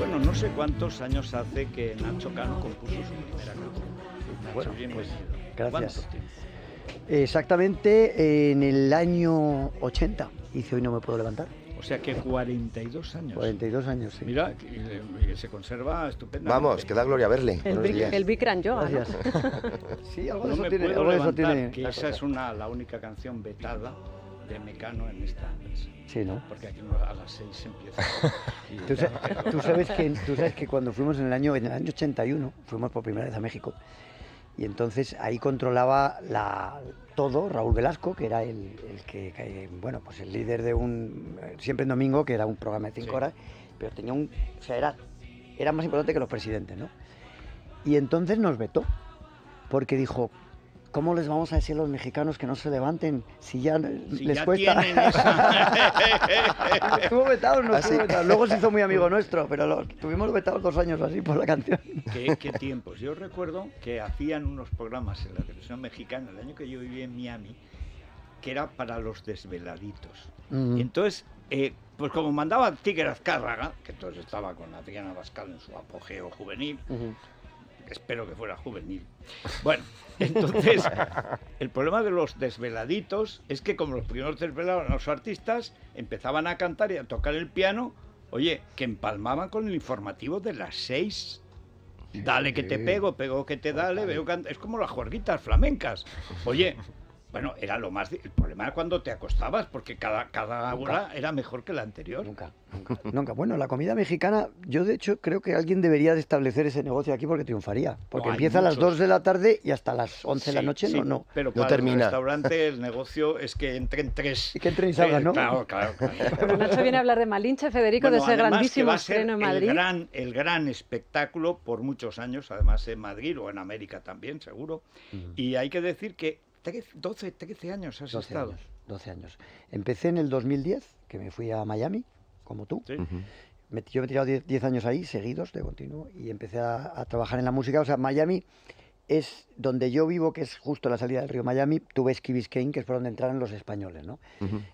Bueno, no sé cuántos años hace que Nacho Cano compuso su primera canción. Nacho, Bueno, bienvenido. gracias. ¿Cuánto tiempo? Exactamente en el año 80 hice Hoy no me puedo levantar. O sea que 42 años. 42 años, sí. Mira, y se conserva estupendamente. Vamos, que da gloria verle. El Bikram Yoga, ¿no? Gracias. Sí, algo de No eso me tiene. puedo Algo de eso levantar, tiene que la esa cosa. es la única canción vetada de Mecano en esta mesa. Sí, ¿no? Porque aquí a las 6 empieza. Y Tú sabes que cuando fuimos en el año 81, fuimos por primera vez a México, y entonces ahí controlaba todo Raúl Velasco, que era el bueno, pues el líder de Siempre en Domingo, que era un programa de 5 Sí. horas, pero tenía o sea, era más importante que los presidentes, ¿no? Y entonces nos vetó, porque dijo: ¿cómo les vamos a decir a los mexicanos que no se levanten si ya Si les ya cuesta? tienen esa. Estuvo vetado, no estuvo Así. vetado. Luego se hizo muy amigo nuestro, pero tuvimos vetados 2 años así por la canción. ¿Qué tiempos? Yo recuerdo que hacían unos programas en la televisión mexicana el año que yo vivía en Miami, que era para los desveladitos. Mm. Y entonces, pues como mandaba Tigre Azcárraga, que entonces estaba con Adriana Bascal en su apogeo juvenil, Ujú. espero que fuera juvenil. Bueno, entonces, el problema de los desveladitos es que como los primeros desvelados eran los artistas, empezaban a cantar y a tocar el piano, oye, que empalmaban con el informativo de las 6. Dale que te pego, pego que te dale, veo es como las juerguitas flamencas. Oye, bueno, era lo más... El problema era cuando te acostabas, porque cada hora era mejor que la anterior. Nunca. Bueno, la comida mexicana, yo de hecho creo que alguien debería de establecer ese negocio aquí porque triunfaría. Porque No, hay empieza a las muchos. 2 de la tarde y hasta las 11 de la Sí, noche sí, no. Pero No para termina. el restaurante el negocio es que entren 3. Y que entren y salgan, ¿no? Claro. Bueno, Nacho viene a hablar de Malinche, Federico, Bueno, de ese además que grandísimo va a ser estreno en Madrid. el gran espectáculo por muchos años, además en Madrid o en América también, seguro. Y hay que decir que 13 años has 12 estado. años, 12 años. Empecé en el 2010, que me fui a Miami, como tú. ¿Sí? Yo me he tirado 10 años ahí, seguidos, de continuo, y empecé a trabajar en la música. O sea, Miami es donde yo vivo, que es justo a la salida del río Miami. Tú ves Key Biscayne, que es por donde entraron los españoles, ¿no?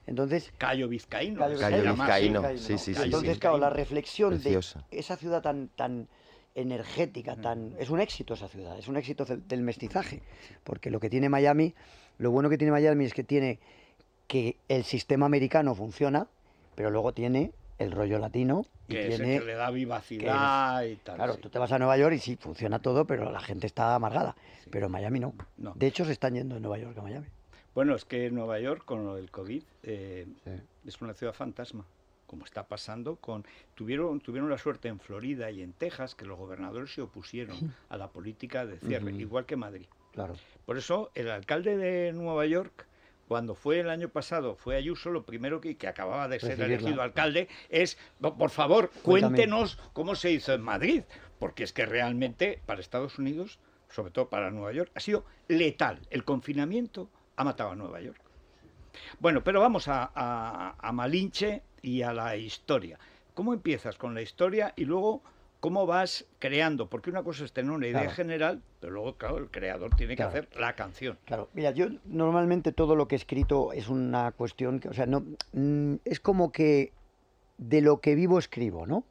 Entonces, Cayo Vizcaíno. Cayo se Cayo llama. Vizcaíno. Cayo, Sí, ¿no? sí, sí, Entonces, sí. claro, la reflexión Preciosa. de esa ciudad tan energética, es un éxito esa ciudad, es un éxito del mestizaje, porque lo bueno que tiene Miami es que tiene que el sistema americano funciona, pero luego tiene el rollo latino y Que es el tiene... que le da vivacidad y tal. Claro, sí. tú te vas a Nueva York y sí, funciona todo, pero la gente está amargada. Pero en Miami no. No. De hecho, se están yendo de Nueva York a Miami. Bueno, es que Nueva York, con lo del COVID, es una ciudad fantasma, como está pasando con... Tuvieron la suerte en Florida y en Texas que los gobernadores se opusieron a la política de cierre, igual que Madrid. Claro. Por eso, el alcalde de Nueva York, cuando fue el año pasado, fue Ayuso, lo primero que acababa de ser Recibirla. elegido alcalde es, por favor, Cuéntame. cuéntenos cómo se hizo en Madrid, porque es que realmente para Estados Unidos, sobre todo para Nueva York, ha sido letal. El confinamiento ha matado a Nueva York. Bueno, pero vamos a Malinche y a la historia. ¿Cómo empiezas con la historia y luego cómo vas creando? Porque una cosa es tener una idea Claro. general, pero luego, claro, el creador tiene que Claro. hacer la canción. Claro, mira, yo normalmente todo lo que he escrito es una cuestión que, o sea, no, es como que de lo que vivo escribo, ¿no?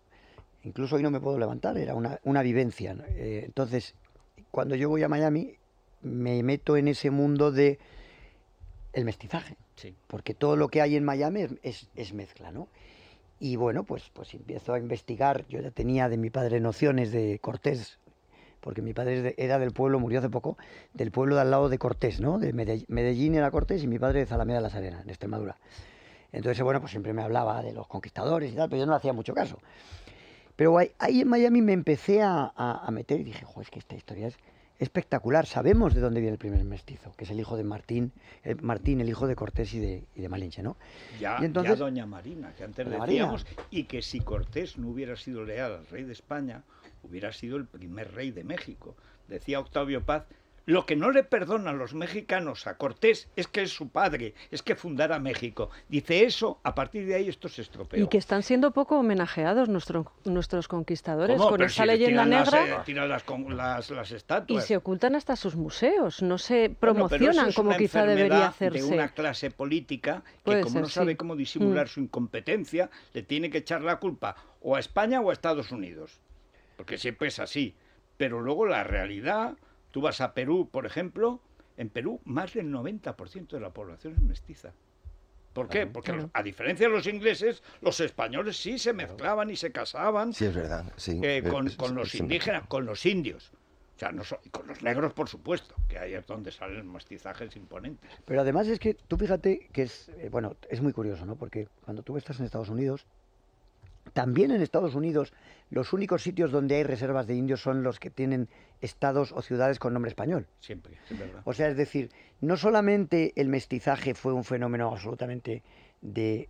Incluso Hoy no me puedo levantar, era una vivencia, ¿no? Entonces, cuando yo voy a Miami, me meto en ese mundo de el mestizaje, Sí. porque todo lo que hay en Miami es mezcla, ¿no? Y bueno, pues empiezo a investigar. Yo ya tenía de mi padre nociones de Cortés, porque mi padre era del pueblo, murió hace poco, del pueblo de al lado de Cortés, ¿no? De Medellín era Cortés y mi padre de Zalamea de la Serena, en Extremadura. Entonces, bueno, pues siempre me hablaba de los conquistadores y tal, pero yo no le hacía mucho caso. Pero ahí en Miami me empecé a meter y dije, joder, es que esta historia es espectacular. Sabemos de dónde viene el primer mestizo, que es el hijo de Martín, el hijo de Cortés y de Malinche, ¿no? Ya, Y entonces, ya doña Marina, que antes Doña decíamos, y que si Cortés no hubiera sido leal al rey de España, hubiera sido el primer rey de México. Decía Octavio Paz, Lo que no le perdonan los mexicanos a Cortés es que es su padre, es que fundara México. Dice eso, a partir de ahí esto se estropeó. Y que están siendo poco homenajeados nuestros conquistadores ¿Cómo? con Pero esta si les leyenda tiran negra. tiran las Y estatuas. se ocultan hasta sus museos, no se Bueno, pero eso promocionan es como una quizá debería enfermedad hacerse. de una clase política que, Puede como ser, no sabe sí. cómo disimular su incompetencia, le tiene que echar la culpa o a España o a Estados Unidos. Porque siempre es así. Pero luego la realidad, tú vas a Perú, por ejemplo, en Perú más del 90% de la población es mestiza. ¿Por qué? Porque claro. a diferencia de los ingleses, los españoles sí se mezclaban y se casaban Sí, es verdad. Sí. con los indígenas, con los indios. O sea, y con los negros, por supuesto, que ahí es donde salen mestizajes imponentes. Pero además es que tú fíjate que es, bueno, es muy curioso, ¿no? Porque cuando tú estás en Estados Unidos, también en Estados Unidos, los únicos sitios donde hay reservas de indios son los que tienen estados o ciudades con nombre español. Siempre, es verdad. O sea, es decir, no solamente el mestizaje fue un fenómeno absolutamente de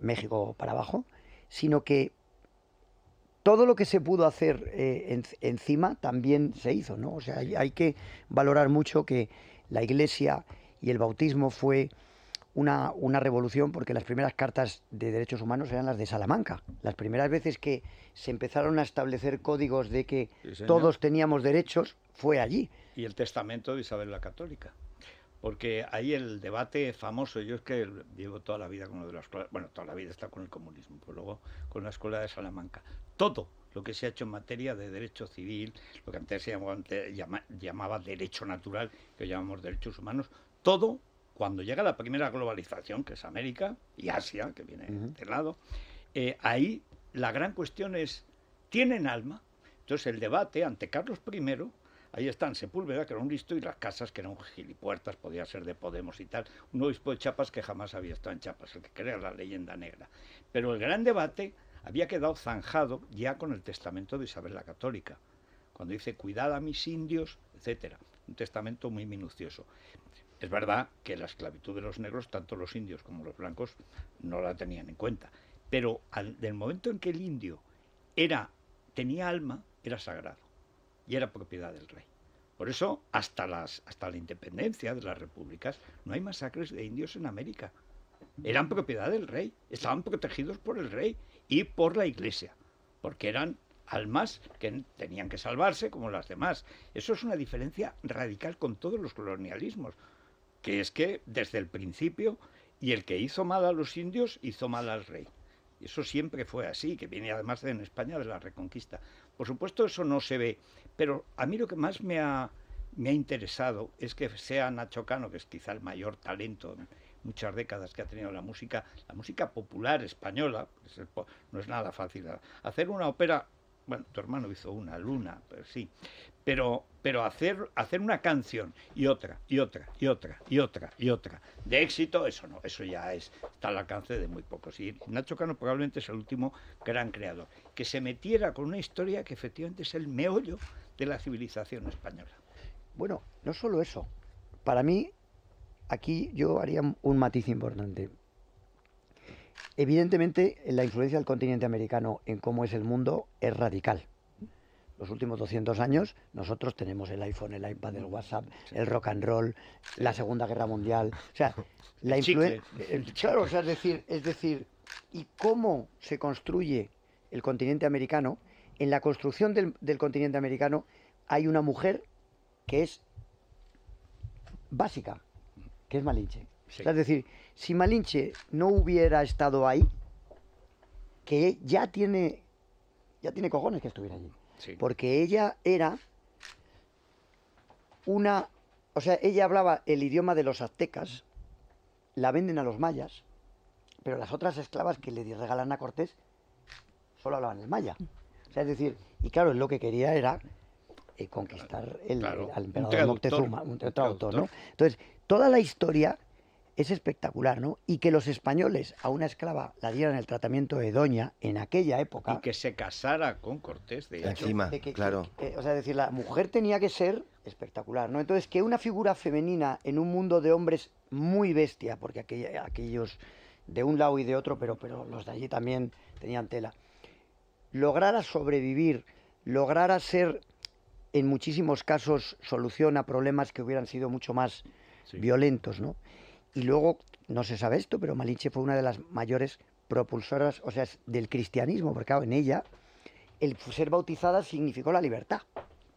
México para abajo, sino que todo lo que se pudo hacer encima también se hizo, ¿no? O sea, hay que valorar mucho que la Iglesia y el bautismo fue una revolución, porque las primeras cartas de derechos humanos eran las de Salamanca. Las primeras veces que se empezaron a establecer códigos de que Sí, señor. todos teníamos derechos fue allí. Y el testamento de Isabel la Católica. Porque ahí el debate famoso, yo es que llevo toda la vida con lo de la escuela, bueno, toda la vida está con el comunismo, pues luego con la escuela de Salamanca. Todo lo que se ha hecho en materia de derecho civil, lo que antes se llamaba derecho natural, que hoy llamamos derechos humanos, todo, cuando llega la primera globalización, que es América y Asia, que viene de este lado, ahí la gran cuestión es, ¿tienen alma? Entonces el debate ante Carlos I, ahí están Sepúlveda, que era un listo, y las casas, que eran gilipuertas, podía ser de Podemos y tal, un obispo de Chiapas que jamás había estado en Chiapas, el que crea la leyenda negra. Pero el gran debate había quedado zanjado ya con el testamento de Isabel la Católica, cuando dice, cuidad a mis indios, etcétera. Un testamento muy minucioso. Es verdad que la esclavitud de los negros, tanto los indios como los blancos, no la tenían en cuenta. Pero del momento en que el indio tenía alma, era sagrado y era propiedad del rey. Por eso, hasta la independencia de las repúblicas, no hay masacres de indios en América. Eran propiedad del rey, estaban protegidos por el rey y por la Iglesia, porque eran almas que tenían que salvarse como las demás. Eso es una diferencia radical con todos los colonialismos, que es que desde el principio, y el que hizo mal a los indios, hizo mal al rey. Y eso siempre fue así, que viene además en España de la Reconquista. Por supuesto, eso no se ve, pero a mí lo que más me ha interesado es que sea Nacho Cano, que es quizá el mayor talento en muchas décadas que ha tenido la música popular española, no es nada fácil. Hacer una ópera, bueno, tu hermano hizo una, Luna, pero sí, pero hacer una canción y otra, y otra, y otra, y otra, y otra, de éxito, eso no, eso ya está al alcance de muy pocos. Y Nacho Cano probablemente es el último gran creador, que se metiera con una historia que efectivamente es el meollo de la civilización española. Bueno, no solo eso. Para mí, aquí yo haría un matiz importante. Evidentemente, la influencia del continente americano en cómo es el mundo es radical. Los últimos 200 años, nosotros tenemos el iPhone, el iPad, el WhatsApp, el rock and roll, la Segunda Guerra Mundial. O sea, la influencia. Claro, o sea, es decir, ¿y cómo se construye el continente americano? En la construcción del continente americano hay una mujer que es básica, que es Malinche. Sí. O sea, es decir, si Malinche no hubiera estado ahí, que ya tiene cojones que estuviera allí. Sí. Porque ella era una... O sea, ella hablaba el idioma de los aztecas, la venden a los mayas, pero las otras esclavas que le regalan a Cortés solo hablaban el maya. O sea, es decir, y claro, lo que quería era conquistar al emperador Moctezuma, un traductor, ¿no? Entonces, toda la historia es espectacular, ¿no? Y que los españoles a una esclava la dieran el tratamiento de doña en aquella época. Y que se casara con Cortés, de hecho. Encima, claro. O sea, es decir, la mujer tenía que ser espectacular, ¿no? Entonces, que una figura femenina en un mundo de hombres muy bestia, porque aquellos de un lado y de otro, pero los de allí también tenían tela, lograra sobrevivir, lograra ser en muchísimos casos soluciona problemas que hubieran sido mucho más Sí. violentos, ¿no? Y luego, no se sabe esto, pero Malinche fue una de las mayores propulsoras, o sea, del cristianismo, porque claro, en ella el ser bautizada significó la libertad.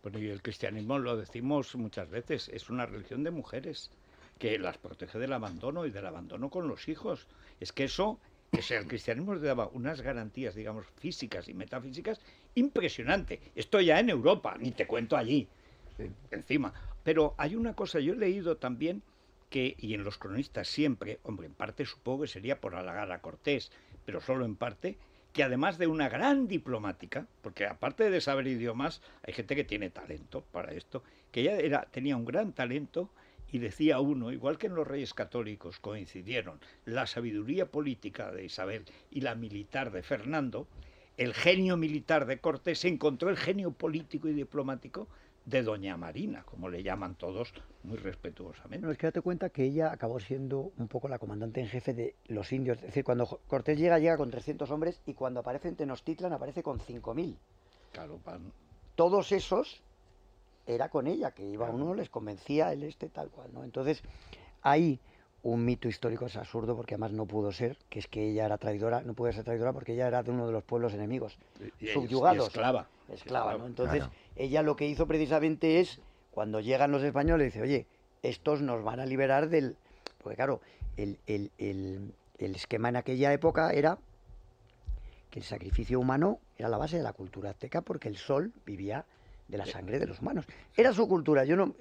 Bueno, y el cristianismo, lo decimos muchas veces, es una religión de mujeres que las protege del abandono y del abandono con los hijos. Es que eso, el cristianismo les daba unas garantías, digamos, físicas y metafísicas impresionante. Esto ya en Europa, ni te cuento allí, encima. Pero hay una cosa, yo he leído también que, y en los cronistas siempre, hombre, en parte supongo que sería por halagar a Cortés, pero solo en parte, que además de una gran diplomática, porque aparte de saber idiomas, hay gente que tiene talento para esto, que ella tenía un gran talento y decía uno, igual que en los reyes católicos coincidieron la sabiduría política de Isabel y la militar de Fernando, el genio militar de Cortés encontró el genio político y diplomático de Doña Marina, como le llaman todos muy respetuosamente. No, es que date cuenta que ella acabó siendo un poco la comandante en jefe de los indios. Es decir, cuando Cortés llega con 300 hombres y cuando aparece en Tenochtitlan aparece con 5.000. Claro, Todos esos era con ella, que iba uno, les convencía, el tal cual, ¿no? Entonces, hay un mito histórico, es absurdo, porque además no pudo ser, que es que ella era traidora, no pudo ser traidora porque ella era de uno de los pueblos enemigos, subyugados. Y esclava. Esclava, ¿no? Entonces, Claro. ella lo que hizo precisamente es, cuando llegan los españoles, dice, oye, estos nos van a liberar del... Porque claro, el esquema en aquella época era que el sacrificio humano era la base de la cultura azteca porque el sol vivía de la sangre de los humanos. Era su cultura. Yo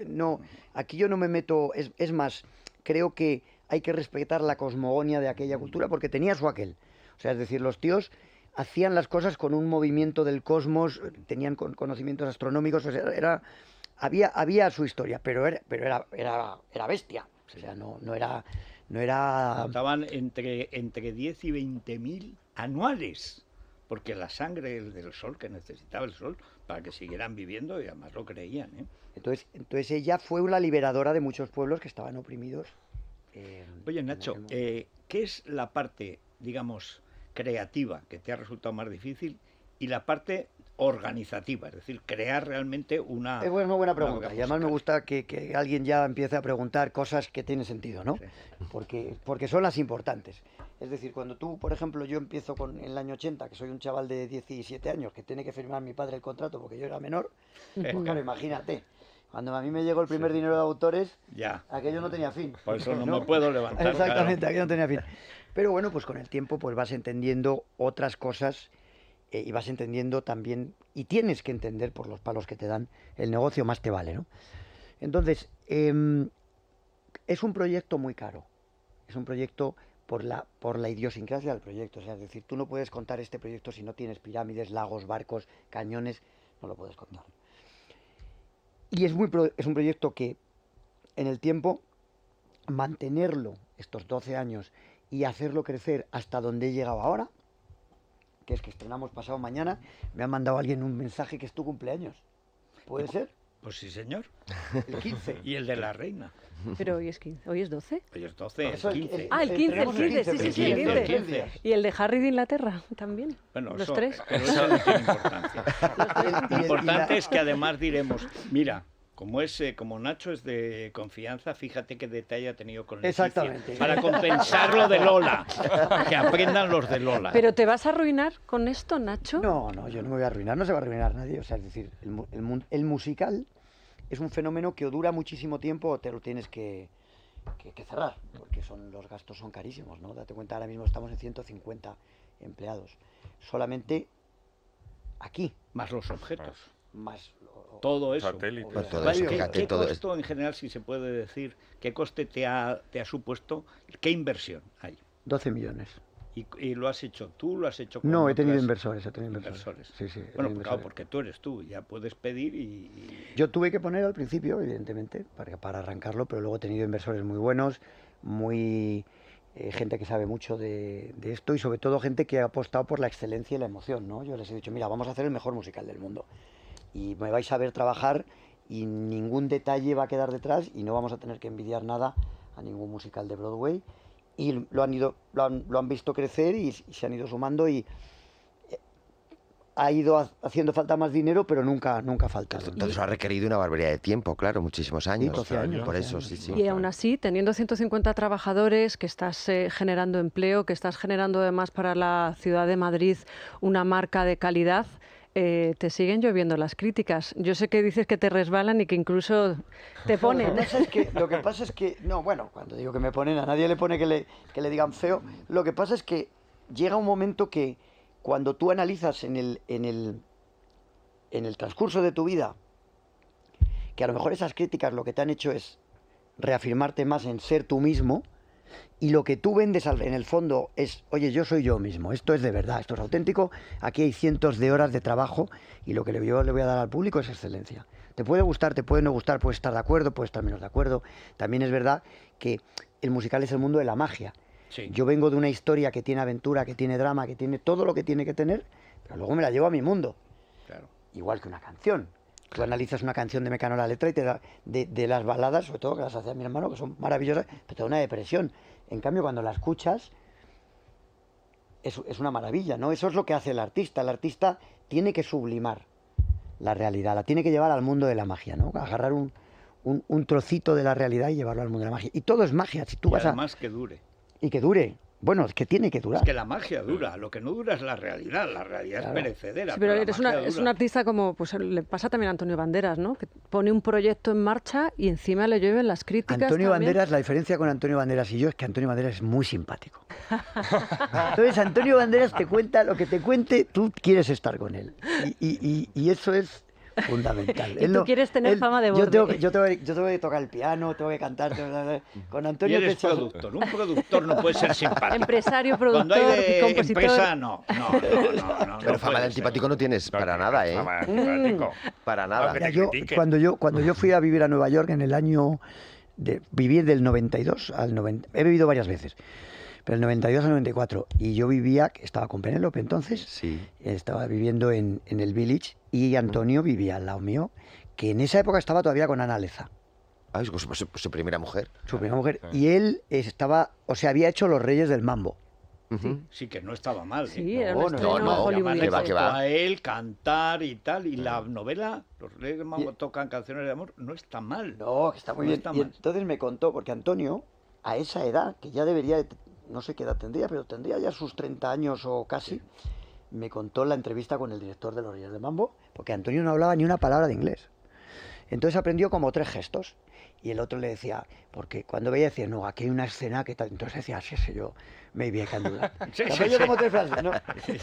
aquí yo no me meto. Es más, creo que hay que respetar la cosmogonía de aquella cultura porque tenía su aquel. O sea, es decir, los tíos hacían las cosas con un movimiento del cosmos, tenían conocimientos astronómicos, o sea, había su historia, pero era bestia. O sea, no era. Estaban entre 10 y 20.000 anuales, porque la sangre del sol, que necesitaba el sol para que siguieran viviendo, y además lo creían, ¿eh? Entonces ella fue una liberadora de muchos pueblos que estaban oprimidos. Oye, Nacho, ¿qué es la parte, digamos, creativa que te ha resultado más difícil y la parte organizativa? Es decir, crear realmente una... Es una buena una pregunta. obra Y además me musical. gusta que alguien ya empiece a preguntar cosas que tienen sentido, ¿no? Sí. Porque son las importantes. Es decir, cuando tú, por ejemplo, yo empiezo en el año 80, que soy un chaval de 17 años, que tiene que firmar mi padre el contrato porque yo era menor, pues claro, imagínate. Cuando a mí me llegó el primer dinero de autores, Ya. aquello no tenía fin. Por eso no me puedo levantar. Exactamente, claro. aquello no tenía fin. Pero bueno, pues con el tiempo pues vas entendiendo otras cosas y vas entendiendo también, y tienes que entender por los palos que te dan, el negocio más te vale, ¿no? Entonces, es un proyecto muy caro. Es un proyecto por la idiosincrasia del proyecto. O sea, es decir, tú no puedes contar este proyecto si no tienes pirámides, lagos, barcos, cañones, no lo puedes contar. Y es un proyecto que en el tiempo, mantenerlo estos 12 años y hacerlo crecer hasta donde he llegado ahora, que es que estrenamos pasado mañana, me ha mandado alguien un mensaje que es tu cumpleaños. ¿Puede ser? Pues sí, señor. El 15. Y el de la reina. Pero hoy es 15, hoy es 12. Hoy es 12, Eso, el 15. Ah, el 15, entrenamos el 15, sí, sí, sí, el 15. 15. Y el de Harry de Inglaterra también. Bueno, los eso, tres. pero eso no tiene importancia. Lo Y importante es que además diremos, mira, como Nacho es de confianza, fíjate qué detalle ha tenido con Leticia. Exactamente. Para compensar lo de Lola. Que aprendan los de Lola. ¿Pero te vas a arruinar con esto, Nacho? No, yo no me voy a arruinar, no se va a arruinar nadie. O sea, es decir, el musical es un fenómeno que o dura muchísimo tiempo o te lo tienes que cerrar, porque los gastos son carísimos, ¿no? Date cuenta, ahora mismo estamos en 150 empleados. Solamente aquí, Más los objetos. más Todo eso. Satélite. Obvio. Todo Vale, eso, ¿Qué, fíjate, qué todo costo en general, si se puede decir, qué coste te ha supuesto, qué inversión hay? 12 millones. ¿Y lo has hecho tú, lo has hecho con No, he tenido otras- inversores, inversores? Sí, sí. he Bueno, tenido claro, inversores. porque tú eres tú, ya puedes pedir y... Yo tuve que poner al principio, evidentemente, para arrancarlo, pero luego he tenido inversores muy buenos, gente que sabe mucho de esto y sobre todo gente que ha apostado por la excelencia y la emoción, ¿no? Yo les he dicho, mira, vamos a hacer el mejor musical del mundo y me vais a ver trabajar y ningún detalle va a quedar detrás y no vamos a tener que envidiar nada a ningún musical de Broadway y lo han visto crecer y se han ido sumando y ha ido haciendo falta más dinero, pero nunca ha faltado. Entonces ha requerido una barbaridad de tiempo, claro, muchísimos años. 12 años, Por 12 eso, años. sí, sí. Y aún así, teniendo 150 trabajadores, que estás generando empleo, que estás generando además para la ciudad de Madrid una marca de calidad, te siguen lloviendo las críticas. Yo sé que dices que te resbalan y que incluso te ponen. Lo que pasa es que, no, bueno, cuando digo que me ponen, a nadie le pone que le digan feo. Lo que pasa es que llega un momento que cuando tú analizas en el transcurso de tu vida, que a lo mejor esas críticas lo que te han hecho es reafirmarte más en ser tú mismo, y lo que tú vendes en el fondo es, oye, yo soy yo mismo, esto es de verdad, esto es auténtico, aquí hay cientos de horas de trabajo y lo que yo le voy a dar al público es excelencia. Te puede gustar, te puede no gustar, puedes estar de acuerdo, puedes estar menos de acuerdo. También es verdad que el musical es el mundo de la magia. Sí. Yo vengo de una historia que tiene aventura, que tiene drama, que tiene todo lo que tiene que tener, pero luego me la llevo a mi mundo. Claro. Igual que una canción. Tú analizas una canción de Mecano la letra y te da de las baladas, sobre todo que las hacía mi hermano, que son maravillosas, pero te da una depresión. En cambio, cuando la escuchas, es una maravilla, ¿no? Eso es lo que hace el artista. El artista tiene que sublimar la realidad, la tiene que llevar al mundo de la magia, ¿no? Agarrar un trocito de la realidad y llevarlo al mundo de la magia. Y todo es magia. Si tú Y vas además que dure. Y que dure. Bueno, es que tiene que durar. Es que la magia dura, lo que no dura es la realidad es perecedera. Sí, pero la eres, magia es dura. un artista como, pues le pasa también a Antonio Banderas, ¿no? Que pone un proyecto en marcha y encima le llueven las críticas. Antonio también. Banderas, la diferencia con Antonio Banderas y yo es que Antonio Banderas es muy simpático. Entonces Antonio Banderas te cuenta lo que te cuente, tú quieres estar con él. Y eso es fundamental. Y tú quieres tener fama de borde. Yo tengo que tocar el piano, tengo que cantar. Con Y Antonio eres te echas- productor. Un productor no puede ser simpático. Empresario, Cuando hay productor, de compositor. empresa, no. Pero fama de antipático no tienes para nada, ¿eh? Fama de antipático. Para nada. Aunque te Mira, critiquen. cuando yo fui a vivir a Nueva York en el año viví del 92 al 90, he vivido varias veces, pero el 92 al 94, y yo estaba con Penélope entonces, Sí. estaba viviendo en el Village, y Antonio vivía al lado mío, que en esa época estaba todavía con Ana Leza, Ah, es su primera mujer. su primera mujer, y él había hecho Los Reyes del Mambo. Ujú. Sí, que no estaba mal. Sí, ¿eh? era No, un no, estreno no, hollywoodiense. que va, que va. A él cantar y tal, y la novela, Los Reyes del Mambo tocan canciones de amor, no está mal. No, que está muy No bien. está Y mal. entonces me contó, porque Antonio, a esa edad, que ya debería, no sé qué edad tendría, pero tendría ya sus 30 años o casi, me contó la entrevista con el director de Los Reyes de Mambo, porque Antonio no hablaba ni una palabra de inglés. Entonces aprendió como 3 gestos. Y el otro le decía, porque cuando veía decía, no, aquí hay una escena que tal. Entonces decía, sí, yo, maybe I can do that. Aprendió como 3 frases, ¿no?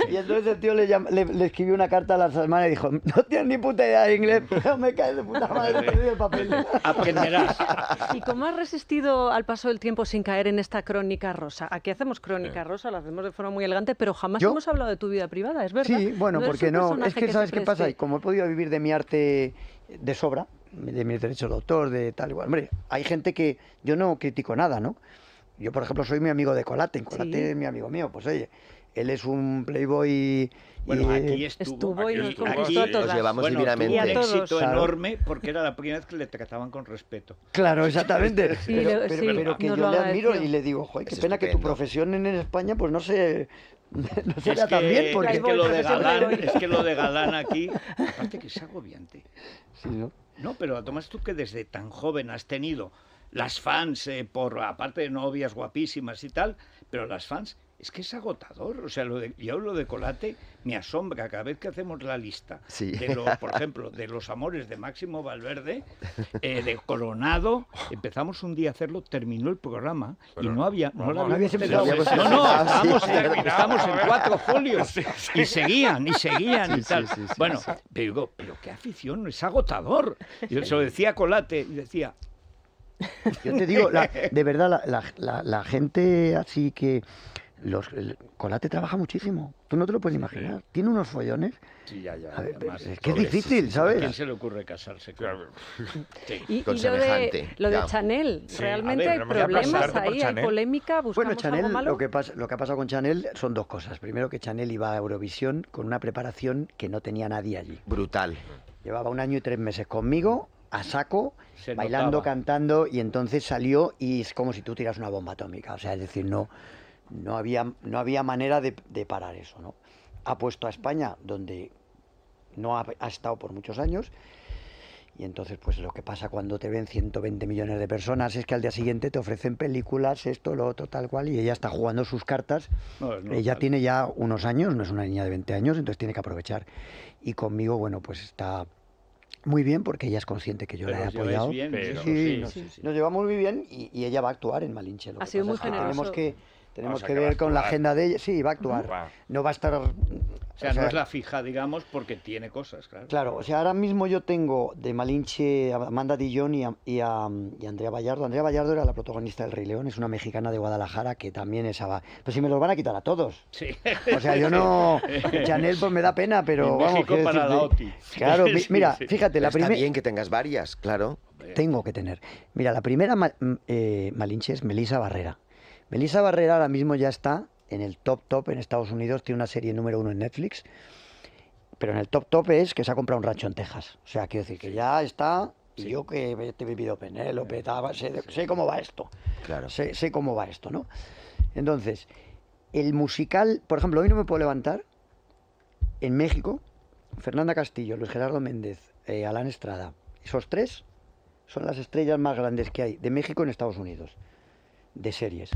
Y entonces el tío le escribió una carta a las hermanas y dijo, no tienes ni puta idea de inglés, pero me caes de puta madre, he perdido el papel. Aprenderás. ¿Y cómo has resistido al paso del tiempo sin caer en esta crónica rosa? Aquí hacemos crónica rosa, la hacemos de forma muy elegante, pero jamás ¿Yo? hemos hablado de tu vida privada, ¿es verdad? Sí, bueno, eres porque un no. personaje Es que, se ¿sabes qué pasa? preste. Y como he podido vivir de mi arte de sobra, de mis derechos de autor, de tal igual. Hombre, hay gente que yo no critico nada, ¿no? Yo, por ejemplo, soy mi amigo de Colate. Colate Sí. es mi amigo mío. Pues oye, él es un playboy. Bueno, y- aquí Estuvo y nos Aquí conquistó a todas. os llevamos bueno, divinamente. tuvo un Y a todos. éxito Claro. enorme porque era la primera vez que le trataban con respeto. Claro, exactamente. Sí, pero, sí, pero que nos yo lo le admiro agradeció. y le digo, joder, qué Es pena que tu estupendo. profesión en España pues no se no se Es vea tan bien. que, Porque... es que Playboy, lo de profesión galán, Playboy. es que lo de galán aquí, aparte que es agobiante. Sí, ¿no? No, pero Tomás, tú que desde tan joven has tenido las fans, aparte de novias guapísimas y tal, pero las fans, es que es agotador. O sea, yo lo de Colate me asombra cada vez que hacemos la lista. Sí. Por ejemplo, de los amores de Máximo Valverde, de Coronado, empezamos un día a hacerlo, terminó el programa y no había... No, lo no habías terminado. empezado. No, Ah, sí, estábamos en 4 folios y seguían y Sí, tal. sí, sí, Bueno, sí. pero qué afición, es agotador. Yo se lo decía a Colate y decía, Yo te digo, de verdad, la gente así que... Colate trabaja muchísimo. Tú no te lo puedes imaginar. Tiene unos follones. sí, ya, A ver, además, es que es sobre- difícil, ¿A quién ¿sabes? se le ocurre casarse con Claro. Sí. Y Con lo semejante, de ya. Chanel, Sí, realmente a ver, hay pero me voy a problemas pasarte por ahí, hay Chanel. polémica, buscamos Bueno, Chanel, algo malo. lo que ha pasado con Chanel son 2 cosas. Primero, que Chanel iba a Eurovisión con una preparación que no tenía nadie allí. Brutal. Llevaba 1 año y 3 meses conmigo, a saco, Se bailando, notaba. cantando, y entonces salió y es como si tú tiras una bomba atómica. O sea, es decir, no había manera de parar eso, ¿no? Ha puesto a España, donde no ha estado por muchos años. Y entonces, pues lo que pasa cuando te ven 120 millones de personas es que al día siguiente te ofrecen películas, esto, lo otro, tal cual, y ella está jugando sus cartas. No, es Ella normal. tiene ya unos años, no es una niña de 20 años, entonces tiene que aprovechar. Y conmigo, bueno, pues está muy bien porque ella es consciente que yo Pero la he os lleváis apoyado. bien, Pero- Sí, sí. nos llevamos muy bien y ella va a actuar en Malinche. Lo Ha que sido pasa muy es que generoso. tenemos O sea, que que va a ver con la actuar. agenda de ella. Sí, va a actuar. Va. No va a estar... O sea, no es la fija, digamos, porque tiene cosas, claro. Claro, o sea, ahora mismo yo tengo de Malinche a Amanda Dillon y a Andrea Vallardo. Andrea Vallardo era la protagonista del Rey León, es una mexicana de Guadalajara que también es... Pues si me los van a quitar a todos. Sí. O sea, yo no... Chanel pues me da pena, pero Y vamos, México quiero para la decirte- OTI. Claro, Sí, mira, sí. fíjate, la Está primera... bien que tengas varias, claro. Tengo que tener. Mira, la primera Malinche es Melissa Barrera. Melissa Barrera ahora mismo ya está en el top en Estados Unidos, tiene una serie número 1 en Netflix, pero en el top es que se ha comprado un rancho en Texas. O sea, quiero decir que ya está, y yo que he vivido Penélope, sé cómo va esto. Claro. Sé cómo va esto, ¿no? Entonces, el musical, por ejemplo, hoy no me puedo levantar, en México, Fernanda Castillo, Luis Gerardo Méndez, Alan Estrada, esos tres son las estrellas más grandes que hay de México en Estados Unidos, de series.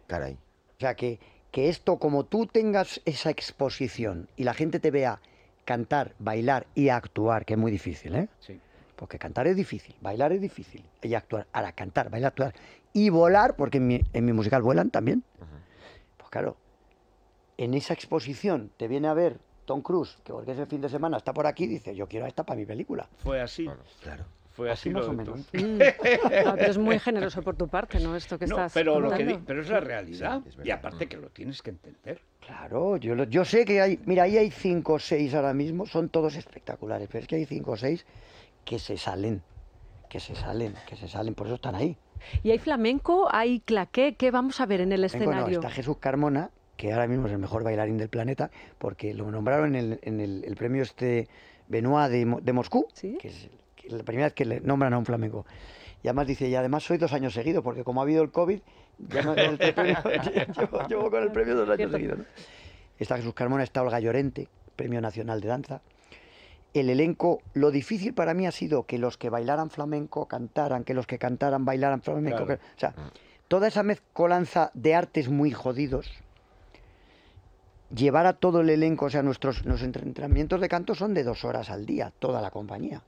Caray. O sea, que esto, como tú tengas esa exposición y la gente te vea cantar, bailar y actuar, que es muy difícil, ¿eh? Sí. Porque cantar es difícil, bailar es difícil, y actuar. Ahora, cantar, bailar, actuar y volar, porque en mi musical vuelan también. Pues claro, en esa exposición te viene a ver Tom Cruise, que porque ese fin de semana está por aquí, dice, yo quiero a esta para mi película. Fue así. Claro. Fue así, Así más lo o de menos. Tom. Ah, pero es muy generoso por tu parte, ¿no? Esto que No, estás pero, contando. pero es la realidad. Sí, es verdad. Y aparte que lo tienes que entender. Claro, yo sé que hay, mira, ahí hay 5 o 6 ahora mismo, son todos espectaculares, pero es que hay 5 o 6 que se salen, por eso están ahí. ¿Y hay flamenco? ¿Hay claqué? ¿Qué vamos a ver en el Bueno, escenario? está Jesús Carmona, que ahora mismo es el mejor bailarín del planeta, porque lo nombraron en el premio Benoit de Moscú, ¿Sí? que es la primera vez que le nombran a un flamenco. Y además dice, y además soy 2 años seguidos, porque como ha habido el COVID, ya no, llevo con el premio 2 años Cierto. seguidos, ¿no? Está Jesús Carmona, está Olga Llorente, Premio Nacional de Danza. El elenco, lo difícil para mí ha sido que los que bailaran flamenco cantaran, que los que cantaran bailaran flamenco. Claro. O sea, toda esa mezcolanza de artes muy jodidos, llevar a todo el elenco, o sea, nuestros entrenamientos de canto son de 2 horas al día, toda la compañía.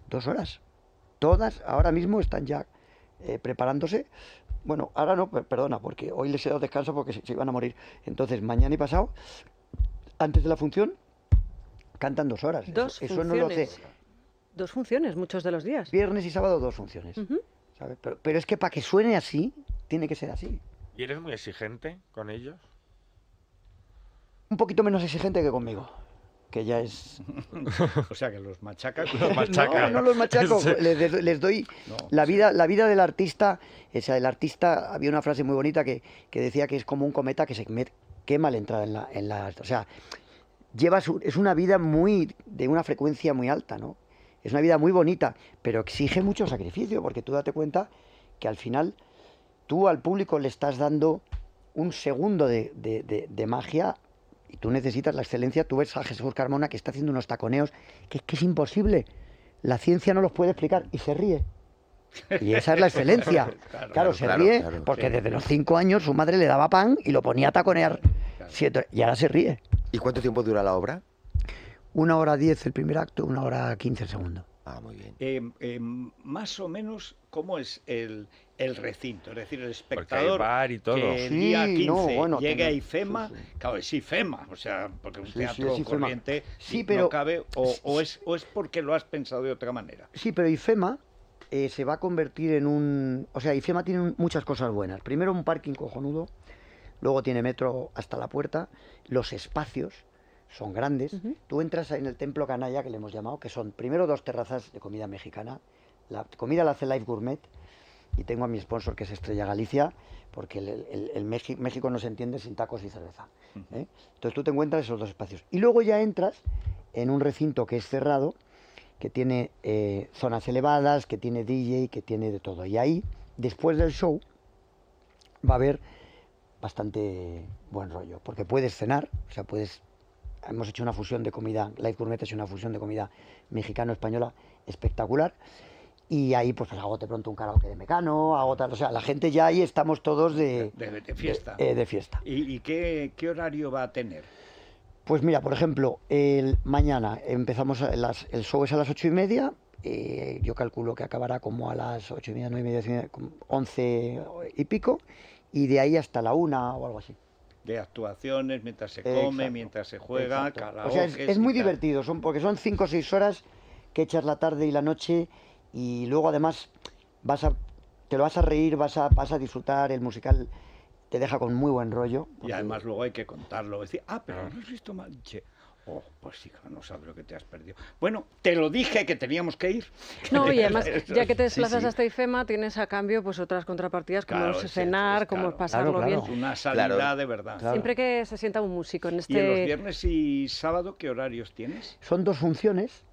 2 horas. Todas ahora mismo están ya preparándose. Bueno, ahora no, perdona, porque hoy les he dado descanso porque se iban a morir. Entonces, mañana y pasado, antes de la función, cantan 2 horas. Dos Eso no lo sé. funciones. 2 funciones, muchos de los días. Viernes y sábado 2 funciones. Ujú. ¿Sabes? Pero es que para que suene así, tiene que ser así. ¿Y eres muy exigente con ellos? Un poquito menos exigente que conmigo, que ya es... O sea, que los machacas. No los machaco, les doy No, la vida del artista. O sea, el artista, había una frase muy bonita que decía que es como un cometa que se quema al entrar en la o sea, es una vida de una frecuencia muy alta, ¿no? Es una vida muy bonita, pero exige mucho sacrificio, porque tú date cuenta que al final tú al público le estás dando un segundo de magia. Y tú necesitas la excelencia. Tú ves a Jesús Carmona que está haciendo unos taconeos que es imposible. La ciencia no los puede explicar y se ríe. Y esa es la excelencia. Claro, se ríe claro, porque sí. desde los 5 años su madre le daba pan y lo ponía a taconear. Y ahora se ríe. ¿Y cuánto tiempo dura la obra? 1 hora 10 el primer acto, 1 hora 15 el segundo. Ah, muy bien. Más o menos, ¿cómo es el recinto? Es decir, el Porque hay espectador bar y todo. que el Sí, día 15 no, bueno, llegue a tengo- IFEMA, sí, sí. claro, es IFEMA, o sea, porque un Sí, teatro sí, es IFEMA. corriente Sí, no pero- cabe, o es porque lo has pensado de otra manera. Sí, pero IFEMA se va a convertir en un... O sea, IFEMA tiene muchas cosas buenas. Primero, un parking cojonudo. Luego tiene metro hasta la puerta. Los espacios son grandes. Ujú. Tú entras en el Templo Canalla, que le hemos llamado, que son primero 2 terrazas de comida mexicana. La comida la hace Life Gourmet. Y tengo a mi sponsor, que es Estrella Galicia, porque México no se entiende sin tacos y cerveza. ¿Eh? Entonces tú te encuentras esos 2 espacios. Y luego ya entras en un recinto que es cerrado, que tiene zonas elevadas, que tiene DJ, que tiene de todo. Y ahí, después del show, va a haber bastante buen rollo, porque puedes cenar, o sea, puedes hemos hecho una fusión de comida, Live Gourmet es una fusión de comida mexicano-española espectacular. Y ahí pues hago de pronto un karaoke de Mecano, hago tal, o sea, la gente ya ahí estamos todos De fiesta. de fiesta. ¿Y qué horario va a tener? Pues mira, por ejemplo, mañana empezamos, el show es a las 8:30, yo calculo que acabará como a las 8:30, 9:30, 10:30, como 11 y pico, y de ahí hasta la 1 o algo así. De actuaciones, mientras se come, Exacto, mientras se juega, exacto. karaoke. O sea, es muy divertido, porque son 5 o 6 horas que echas la tarde y la noche, y luego además te lo vas a reír, vas a disfrutar, el musical te deja con muy buen rollo. Y porque- además luego hay que contarlo. Decir, pero no has visto mal. Che, oh, pues hija, no sabes lo que te has perdido. Bueno, te lo dije que teníamos que ir. No, y además, Eso ya que te es- desplazas sí. hasta IFEMA, tienes a cambio pues otras contrapartidas como Claro, es es cenar, es como claro. pasarlo Claro, bien. claro. Es una salida Claro. de verdad. Claro. Siempre que se sienta un músico en ¿Y en los este... viernes y sábado qué horarios tienes? Son 2 funciones,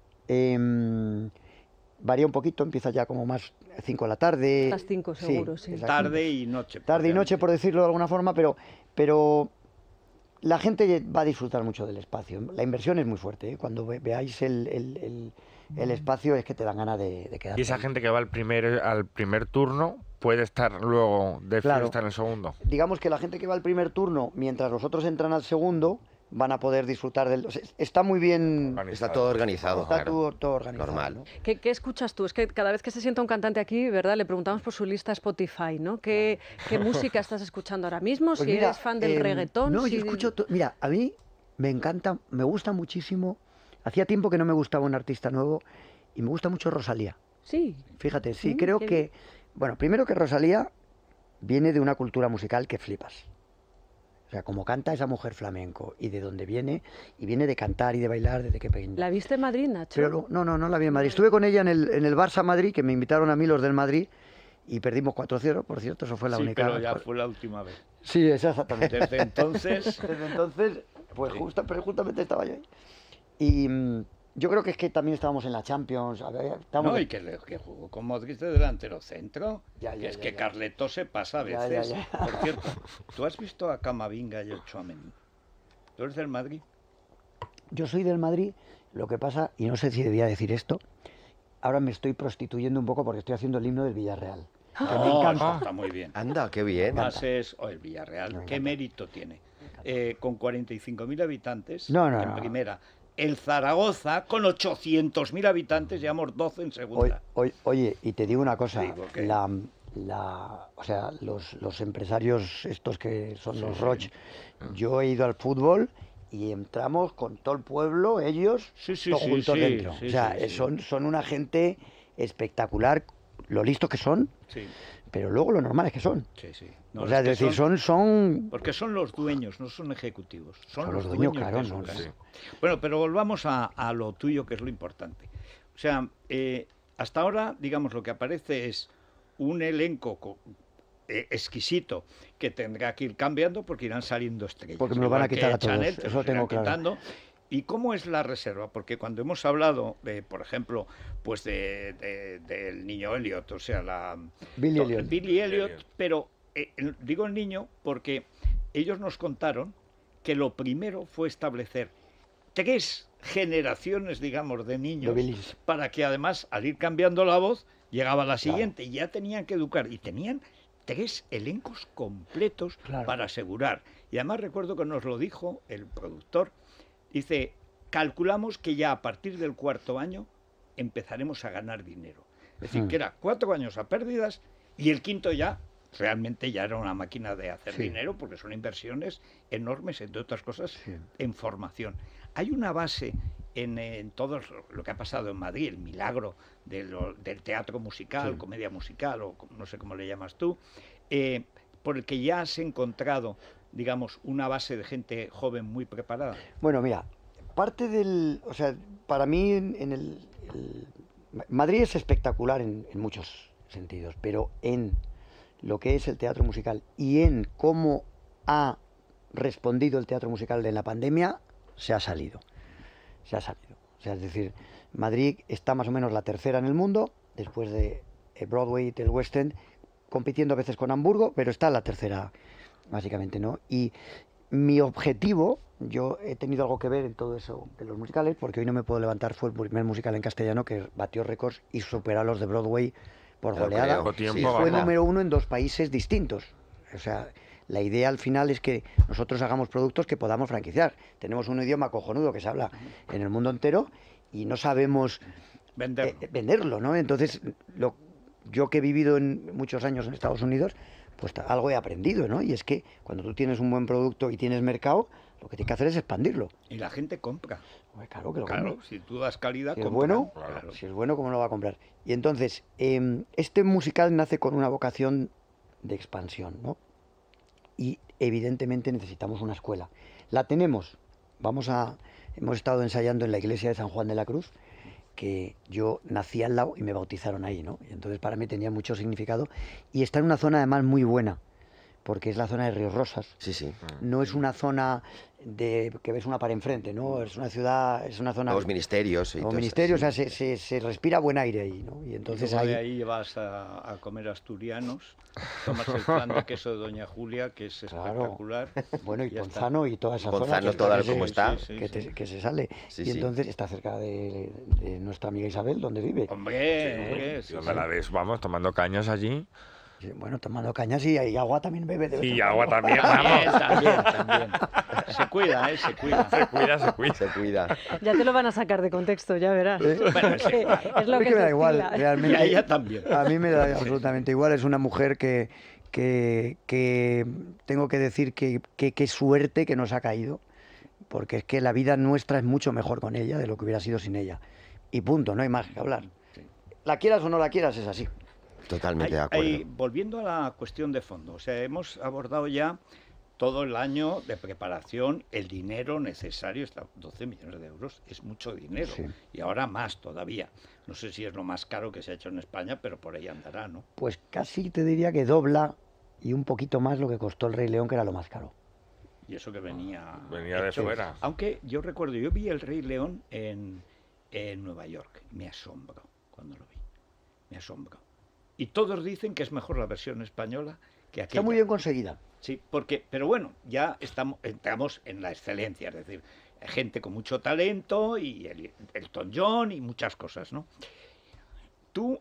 varía un poquito, empieza ya como más 5 de la tarde. Las 5 seguro, sí. exacto. Tarde y noche. Tarde y noche, propiamente. por decirlo de alguna forma, pero la gente va a disfrutar mucho del espacio. La inversión es muy fuerte, ¿eh? Cuando veáis el espacio es que te dan ganas de quedarte Y esa ahí. gente que va al primer turno puede estar luego de Claro. fiesta en el segundo. Digamos que la gente que va al primer turno, mientras los otros entran al segundo, van a poder disfrutar del... o sea, está muy bien... Está todo organizado. Está claro. todo organizado. Normal. ¿no? ¿Qué escuchas tú? Es que cada vez que se sienta un cantante aquí, ¿verdad? Le preguntamos por su lista Spotify, ¿no? ¿Qué música estás escuchando ahora mismo? Pues Si mira, eres fan del reggaetón. No, si- yo escucho... Mira, a mí me encanta, me gusta muchísimo... Hacía tiempo que no me gustaba un artista nuevo y me gusta mucho Rosalía. Sí. Fíjate, sí, Mm, creo qué que... Bueno, primero que Rosalía viene de una cultura musical que flipas. O sea, como canta esa mujer flamenco y de dónde viene, y viene de cantar y de bailar desde que pequeña. ¿La viste en Madrid, Nacho? Pero luego, no la vi en Madrid. Estuve con ella en el Barça Madrid, que me invitaron a mí los del Madrid, y perdimos 4-0, por cierto, eso fue la Sí, única... pero ya fue la última vez. Sí, exactamente. Desde entonces, Desde entonces, pues Sí. pero justamente estaba yo ahí. Y yo creo que es que también estábamos en la Champions. no, y que jugó con Modric de delantero centro. Ya, que es ya, que ya. Carleto se pasa a Ya, veces. ya. Por cierto, ¿tú has visto a Camavinga y el Tchouaméni? ¿Tú eres del Madrid? Yo soy del Madrid, lo que pasa, y no sé si debía decir esto, ahora me estoy prostituyendo un poco porque estoy haciendo el himno del Villarreal. Que me No, encanta. eso está muy bien. Anda, qué bien. Además es el Villarreal, Me ¿qué encanta. mérito tiene? Con 45.000 habitantes No, no, en no. primera. El Zaragoza, con 800.000 habitantes, llevamos 12 en segunda. Oye, y te digo una cosa, Digo que- o sea, los empresarios estos que son los sí. Roch, yo he ido al fútbol y entramos con todo el pueblo, ellos, Sí, sí, todos sí, juntos sí, dentro. sí, O sea, sí, sí. son una gente espectacular, lo listos que son, Sí, pero luego lo normales que son. sí, sí. No, O sea, es es que decir, son Porque son los dueños, no son ejecutivos. Son, Son los los dueños, dueños claro, de su no, casa. sí. Bueno, pero volvamos a lo tuyo, que es lo importante. O sea, hasta ahora, digamos, lo que aparece es un elenco exquisito que tendrá que ir cambiando porque irán saliendo estrellas. Porque me lo van a Igual que quitar a todos, Chanel, eso te lo los irán tengo claro. quitando. ¿Y cómo es la reserva? Porque cuando hemos hablado, por ejemplo, pues del niño Elliot, o sea, Billy Elliot. Billy Elliot, Elliot. pero digo el niño porque ellos nos contaron que lo primero fue establecer 3 generaciones, digamos, de niños, De Billys. para que además, al ir cambiando la voz, llegaba la Claro. siguiente y ya tenían que educar. Y tenían 3 elencos completos Claro. para asegurar. Y además recuerdo que nos lo dijo el productor. Dice, calculamos que ya a partir del 4.º año empezaremos a ganar dinero. Es decir, que era 4 años a pérdidas y el 5.º ya realmente ya era una máquina de hacer Sí. dinero porque son inversiones enormes, entre otras cosas, Sí. en formación. Hay una base en todo lo que ha pasado en Madrid, el milagro del teatro musical, Sí. comedia musical, o no sé cómo le llamas tú, por el que ya has encontrado, digamos, una base de gente joven muy preparada. Bueno, mira, parte o sea, para mí Madrid es espectacular en muchos sentidos, pero en lo que es el teatro musical y en cómo ha respondido el teatro musical en la pandemia, se ha salido. Se ha salido. O sea, es decir, Madrid está más o menos la tercera en el mundo, después de Broadway y del West End, compitiendo a veces con Hamburgo, pero está la tercera, básicamente, ¿no? Y mi objetivo, yo he tenido algo que ver en todo eso de los musicales, porque Hoy no me puedo levantar fue el primer musical en castellano que batió récords y superó a los de Broadway por Claro, goleada. creo. Tiempo, Y fue vamos. número 1 en 2 países distintos. O sea, la idea al final es que nosotros hagamos productos que podamos franquiciar. Tenemos un idioma cojonudo que se habla en el mundo entero y no sabemos Venderlo. venderlo, ¿no? Entonces, yo que he vivido muchos años en Estados Unidos, pues algo he aprendido, ¿no? Y es que cuando tú tienes un buen producto y tienes mercado, lo que tienes que hacer es expandirlo. Y la gente compra. Pues claro que lo Claro, compra. si tú das calidad, Si es compran. bueno, Claro. si es bueno, ¿cómo no lo va a comprar? Y entonces, este musical nace con una vocación de expansión, ¿no? Y evidentemente necesitamos una escuela. La tenemos. Hemos estado ensayando en la iglesia de San Juan de la Cruz, que yo nací al lado y me bautizaron ahí, ¿no? Y entonces para mí tenía mucho significado. Y está en una zona además muy buena, porque es la zona de Ríos Rosas. Sí, sí. No es una zona que ves una pared enfrente, ¿no? Es una ciudad, es una zona... Los ministerios y Los todo eso, ministerios, sí. o sea, se respira buen aire ahí, ¿no? Y entonces Luego de ahí... ahí vas a comer asturianos, tomas el flan de queso de Doña Julia, que es Claro. espectacular. Bueno, y Ya está. Ponzano y toda esa zona Ponzano, que toda que se- como está. que se sale. Sí, y sí. entonces está cerca de nuestra amiga Isabel, donde vive. Hombre, sí, Yo sí. me la ves, vamos, tomando cañas allí. Sí, bueno, tomando cañas y agua también bebe. de vez Y en agua cuando. también, También, vamos. también. Se cuida, se cuida. Se cuida, se cuida. Se cuida. Ya te lo van a sacar de contexto, ya verás. Bueno, sí. Es lo A mí que me da se igual, estila. realmente. Y a ella también. A mí me da absolutamente igual. Es una mujer que tengo que decir que qué suerte que nos ha caído, porque es que la vida nuestra es mucho mejor con ella de lo que hubiera sido sin ella. Y punto, no hay más que hablar. Sí. La quieras o no la quieras, es así. Totalmente de acuerdo. Volviendo a la cuestión de fondo, o sea, hemos abordado ya todo el año de preparación, el dinero necesario, 12 millones de euros es mucho dinero, Sí. y ahora más todavía. No sé si es lo más caro que se ha hecho en España, pero por ahí andará, ¿no? Pues casi te diría que dobla y un poquito más lo que costó el Rey León, que era lo más caro. Y eso que venía... Venía de hecho. fuera. Aunque yo recuerdo, yo vi el Rey León en Nueva York, me asombró cuando lo vi, me asombró. Y todos dicen que es mejor la versión española que aquella. Está muy bien conseguida. Sí, pero bueno, ya entramos en la excelencia, es decir, gente con mucho talento y Elton John y muchas cosas, ¿no? ¿Tú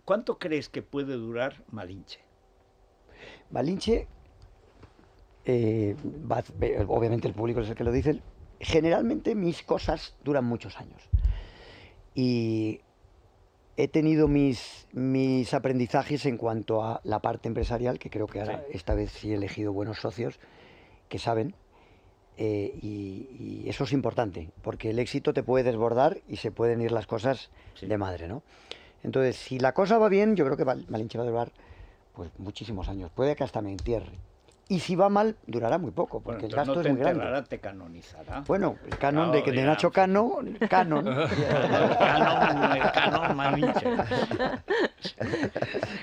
cuánto crees que puede durar Malinche? Malinche, obviamente el público es el que lo dice, generalmente mis cosas duran muchos años. Y he tenido mis aprendizajes en cuanto a la parte empresarial, que creo que ahora, esta vez sí he elegido buenos socios que saben, y eso es importante, porque el éxito te puede desbordar y se pueden ir las cosas Sí. de madre, ¿no? Entonces, si la cosa va bien, yo creo que Malinche va a durar pues muchísimos años, puede que hasta me entierre. Y si va mal, durará muy poco, porque el gasto no es te muy grande. enterrará, te canonizará. Bueno, el canon Claro, de dirán, Nacho sí. Cano, canon. El canon Malinche.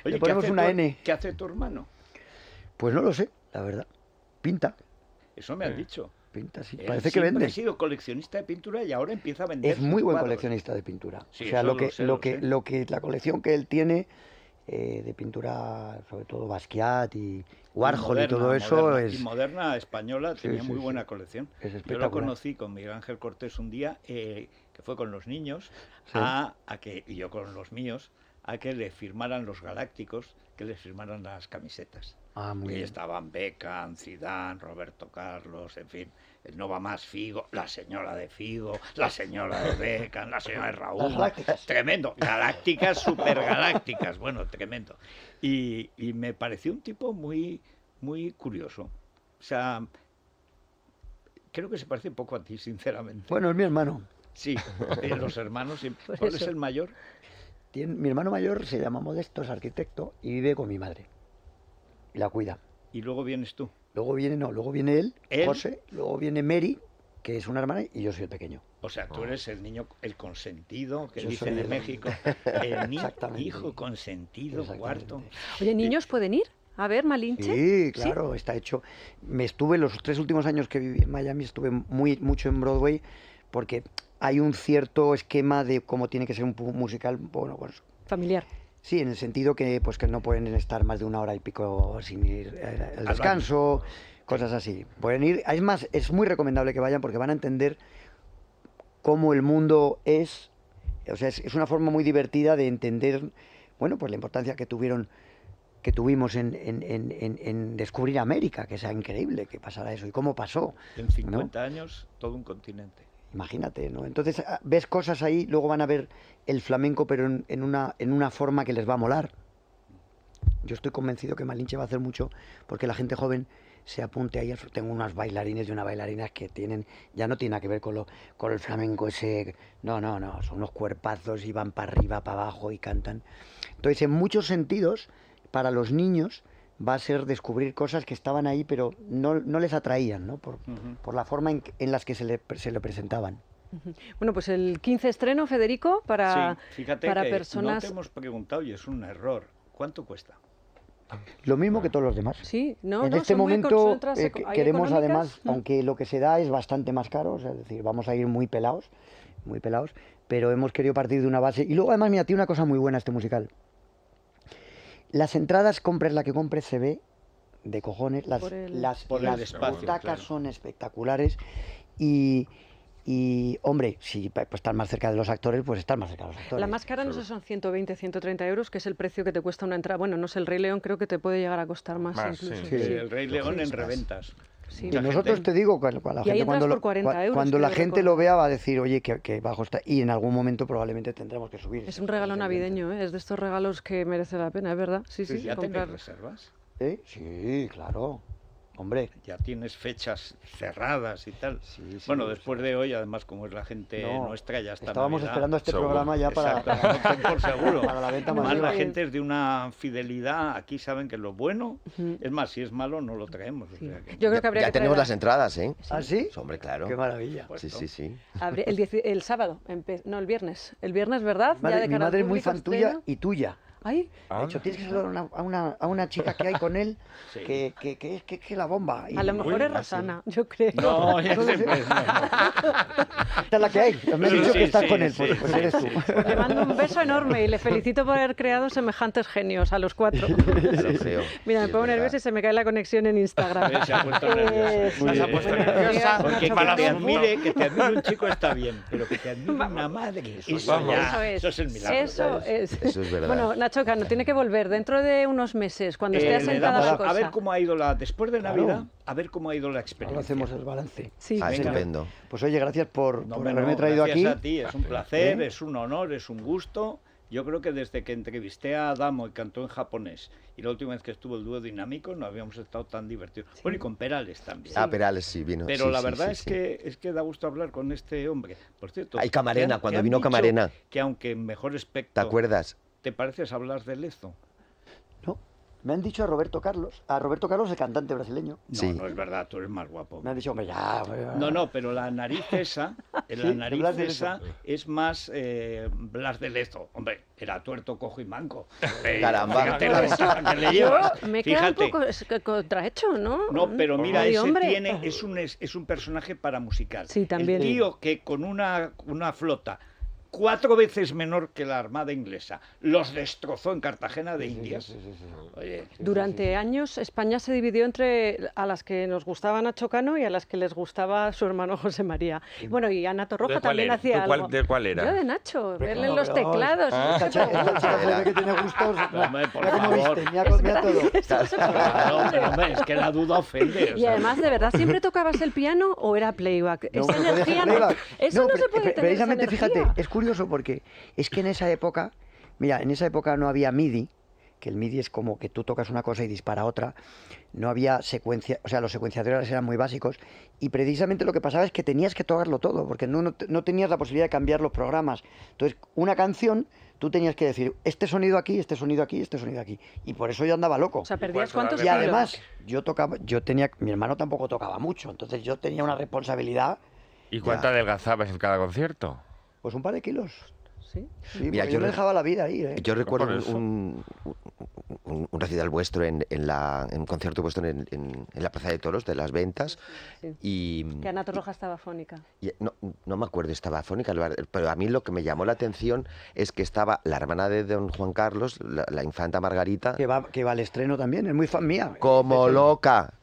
Le ponemos ¿qué hace una N. ¿Qué hace tu hermano? Pues no lo sé, la verdad. Pinta, Eso me han dicho. pinta, sí. Él Parece que siempre vende. ha sido coleccionista de pintura y ahora empieza a vender Es sus muy buen cuadros. coleccionista de pintura. Sí, o sea, eso lo sé. la colección que él tiene de pintura, sobre todo Basquiat y Warhol y todo eso, moderna, es y moderna española, Sí, tenía sí, muy sí. buena colección. Es Yo lo espectacular. conocí con Miguel Ángel Cortés un día, que fue con los niños, Sí. y yo con los míos, a que le firmaran los galácticos, que les firmaran las camisetas. Ah, muy Y ahí bien. estaban Beckham, Zidane, Roberto Carlos, en fin, el No Va Más Figo, la señora de Figo, la señora de Beckham, la señora de Raúl. Las galácticas. Tremendo, galácticas, supergalácticas, bueno, tremendo. Y me pareció un tipo muy, muy curioso. O sea, creo que se parece un poco a ti, sinceramente. Bueno, es mi hermano. Sí, los hermanos. Por ¿Cuál es eso. el mayor? Mi hermano mayor se llama Modesto, es arquitecto y vive con mi madre. Y la cuida. Y luego vienes tú. Luego viene él, ¿Él? José, luego viene Mary, que es una hermana, y yo soy el pequeño. O sea, tú eres el niño, el consentido, que Yo dicen soy en el- México. El Exactamente. hijo consentido, Exactamente. cuarto. Oye, ¿niños pueden ir a ver Malinche? Sí, claro, está hecho. Me estuve los 3 últimos años que viví en Miami, estuve mucho en Broadway, porque hay un cierto esquema de cómo tiene que ser un musical, bueno, pues Familiar. sí, en el sentido que pues que no pueden estar más de 1 hora y pico sin ir al descanso, cosas así. Pueden ir, es más, es muy recomendable que vayan porque van a entender cómo el mundo es. O sea, es una forma muy divertida de entender, bueno, pues la importancia que tuvimos en descubrir América, que sea increíble que pasara eso y cómo pasó. En 50 años, todo un continente. Imagínate, ¿no? Entonces ves cosas ahí, luego van a ver el flamenco, pero en una forma que les va a molar. Yo estoy convencido que Malinche va a hacer mucho porque la gente joven se apunte ahí. Tengo unas bailarines y unas bailarinas que ya no tiene nada que ver con el flamenco ese. No, son unos cuerpazos y van para arriba, para abajo y cantan. Entonces, en muchos sentidos, para los niños va a ser descubrir cosas que estaban ahí, pero no les atraían, ¿no? Por la forma en las que se le presentaban. Bueno, pues el 15 estreno, Federico, para fíjate para que personas... no te hemos preguntado y es un error. ¿Cuánto cuesta? Lo mismo que todos los demás. Sí, no, En no, este son muy momento entradas queremos económicas. además, aunque lo que se da es bastante más caro, o sea, es decir, vamos a ir muy pelados, pero hemos querido partir de una base. Y luego además, mira, tiene una cosa muy buena este musical. Las entradas, compres la que compres, se ve de cojones. Las espacio, butacas claro. son espectaculares y, hombre, si pues, estar más cerca de los actores, pues estar más cerca de los actores. La más cara, no sé, son 120, 130 euros, que es el precio que te cuesta una entrada. Bueno, no sé, el Rey León creo que te puede llegar a costar más incluso. sí. El Rey León en reventas. Sí. Y nosotros te digo, cuando la Y hay gente, entradas por 40 euros, cuando la creo gente recordar. lo vea va a decir, oye, que bajo está. Y en algún momento probablemente tendremos que subir. Es un regalo navideño, ¿eh? Es de estos regalos que merece la pena, es verdad. Sí, sí, ¿Ya comprar. tenéis reservas? ¿Eh? Sí, claro. Hombre. Ya tienes fechas cerradas y tal. Sí, bueno, después de hoy, además, como es la gente No, nuestra, ya está estábamos Navidad. esperando este Seguro. programa ya para, Exacto, ten por seguro. para la venta Además, masiva. la gente es de una fidelidad. Aquí saben que lo bueno, es más, si es malo, no lo traemos. O sea que- Yo creo que habría Ya que tenemos traer las entradas, ¿eh? ¿Ah, sí? Hombre, claro. Qué maravilla. Sí. el sábado, no, el viernes. El viernes, ¿verdad? Mi madre, de mi cara al madre es muy público, fan tuya estreno. y tuya. Ay, De hecho, tienes que saludar a una chica que hay con él Sí. que es la bomba. Y- a lo mejor es Rosana, yo creo. No, ya sé, pues, Esta es la que hay. Me han Sí, dicho sí, que estás sí, con él, sí, pues sí, eres tú. sí. Le mando un beso enorme y le felicito por haber creado semejantes genios a los cuatro. Ya lo creo. Mira, me Sí, pongo es nerviosa y verdad. se me cae la conexión en Instagram. Se ha puesto nerviosa. Sí, Se ha puesto bueno, nerviosa. Porque Nacho que Cano. te admire, un chico está bien, pero que te admire una madre, eso, Vamos. ya, eso es el milagro. Eso es. Eso es verdad. Bueno, Nacho Cano tiene que volver dentro de unos meses, cuando esté Le asentada damos la cosa. a ver cómo ha ido después de Claro. Navidad, a ver cómo ha ido la Ahora experiencia. hacemos el balance. Sí. Ah, Venga. estupendo. Pues oye, gracias por No, haberme no, traído gracias aquí. a ti, es un placer, ¿Eh? es un honor, es un gusto. Yo creo que desde que entrevisté a Adamo y cantó en japonés y la última vez que estuvo el dúo dinámico no habíamos estado tan divertidos. Bueno, y con Perales también. Ah, Perales sí vino. Pero sí, la sí, verdad sí, es sí. que da gusto hablar con este hombre. Por cierto, Ay, Camarena, ¿te cuando han vino dicho Camarena. que aunque en mejor ¿Te aspecto acuerdas? te pareces hablar de Lezo. ¿No? Me han dicho a Roberto Carlos, el cantante brasileño. No, Sí. no es verdad, tú eres más guapo. Me han dicho, hombre, ya. No, pero la nariz esa, Blas de Lezo. es más Blas de Lezo. Hombre, era tuerto, cojo y manco. Caramba. Fíjate la ventaja que le llevas. Me queda un Fíjate. poco contrahecho, ¿no? No, pero mira, Ay, ese hombre. es un personaje para musical. Sí, también. El tío que con una flota 4 veces menor que la Armada inglesa los destrozó en Cartagena de Indias. Oye, Durante años España se dividió entre a las que nos gustaba Nacho Cano y a las que les gustaba su hermano José María. Bueno, y Ana Torroja ¿De cuál también era? hacía ¿Tú algo. de cuál era? Yo de Nacho, verle en no, los pero vamos. teclados. Esta chica se ve que tiene gustos. Hombre, por Mira cómo favor. viste, mira todo. Esto no se puede claro, hacer. pero hombre, es que la duda ofende. o Y sea, además, ¿de verdad siempre tocabas el piano o era playback? No, Esa no podía hacer energía no, playback. eso no, se pre- puede tener. Precisamente, esa energía. fíjate, es curioso porque es que en esa época, mira, en esa época no había MIDI, que el MIDI es como que tú tocas una cosa y dispara otra, no había secuencia, o sea, los secuenciadores eran muy básicos, y precisamente lo que pasaba es que tenías que tocarlo todo, porque no tenías la posibilidad de cambiar los programas. Entonces, una canción, tú tenías que decir, este sonido aquí, este sonido aquí, este sonido aquí, y por eso yo andaba loco. O sea, perdías ¿Cuánto cuántos Y Claro. además, mi hermano tampoco tocaba mucho, entonces yo tenía una responsabilidad, ¿Y cuánto adelgazabas en cada concierto? pues un par de kilos. Sí. Sí, Mira, porque yo yo me re- dejaba la vida ahí, ¿eh? Yo recuerdo Por eso. un recital vuestro en un concierto vuestro en la Plaza de Toros de Las Ventas. Sí. Y Que Ana Torroja estaba afónica. no me acuerdo, estaba afónica, pero a mí lo que me llamó la atención es que estaba la hermana de don Juan Carlos, la infanta Margarita, Que va al estreno también, es muy fan mía. como loca,